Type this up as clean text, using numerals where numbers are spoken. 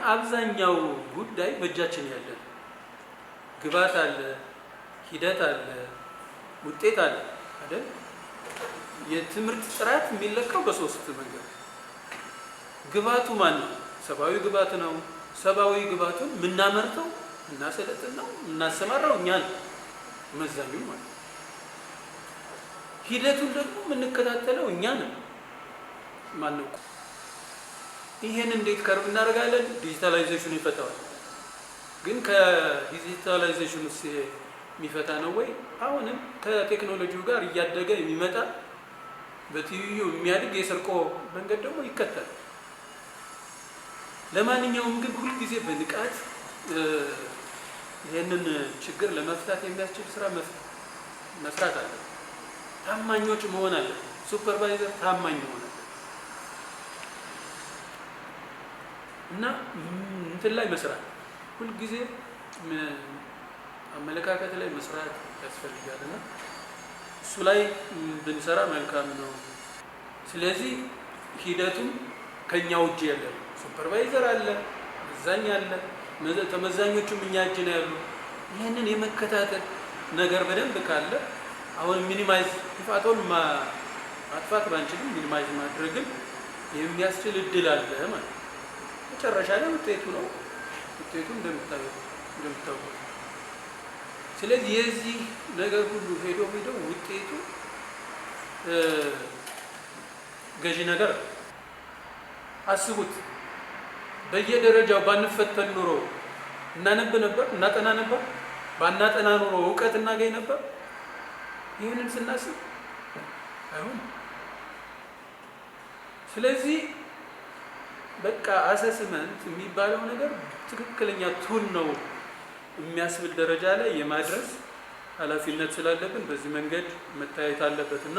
አብዛኛው ጉዳይ በእጃችን ያለ ግብዓት አለ፣ ሂደት አለ፣ ውጤት አለ አይደል? የትምህርት ጥራት የሚለካው በሶስት መንገድ። ግብዓቱ ማን ነው? ሰብአዊ ግብዓት ነው። ሰብአዊ ግብዓቱን የምናመርተው እናሰለጥነው እናሰማራው እኛ ነን፣ መዛኙ ማለት። ሂደቱን ደግሞ የምንከታተለው እኛ ነን። ማን ነው? ይሄን እንዴት ከርብ እናደርጋለን? ዲጂታላይዜሽኑ ይፈታዋል። ግን ከዲጂታላይዜሽኑ የሚፈታ ነው ወይ? አሁንም ከቴክኖሎጂው ጋር እያደገ የሚመጣ በትይዩ የሚያድግ የሰርቆ መንገድ ደግሞ ይከተላል። ለማንኛውም ግን ሁልጊዜ በንቃት ይህንን ችግር ለመፍታት የሚያስችል ስራ መስራት አለ። ታማኞች መሆን አለ። ሱፐርቫይዘር ታማኝ መሆን አለ እና እንትን ላይ መስራት ሁልጊዜ አመለካከት ላይ መስራት ያስፈልጋል እና እሱ ላይ ብንሰራ መልካም ነው። ስለዚህ ሂደቱም ከኛ ውጭ ያለ ሱፐርቫይዘር አለ፣ መዛኝ አለ፣ ተመዛኞቹም እኛ እጅ ነው ያሉ። ይህንን የመከታተል ነገር በደንብ ካለ አሁን ሚኒማይዝ ጥፋቱን ማጥፋት ባንችልም ሚኒማይዝ ማድረግን የሚያስችል እድል አለ ማለት ነው። መጨረሻ ላይ ውጤቱ ነው። ውጤቱ እንደምታውቁት። ስለዚህ የዚህ ነገር ሁሉ ሄዶ ውጤቱ ገዢ ነገር አስቡት። በየደረጃው ባንፈተን ኑሮ እናነብ ነበር፣ እናጠና ነበር። ባናጠና ኑሮ እውቀት እናገኝ ነበር። ይህንን ስናስብ አይሆን። ስለዚህ በቃ አሰስመንት የሚባለው ነገር ትክክለኛ ቱል ነው የሚያስብል ደረጃ ላይ የማድረስ ኃላፊነት ስላለብን በዚህ መንገድ መታየት አለበትና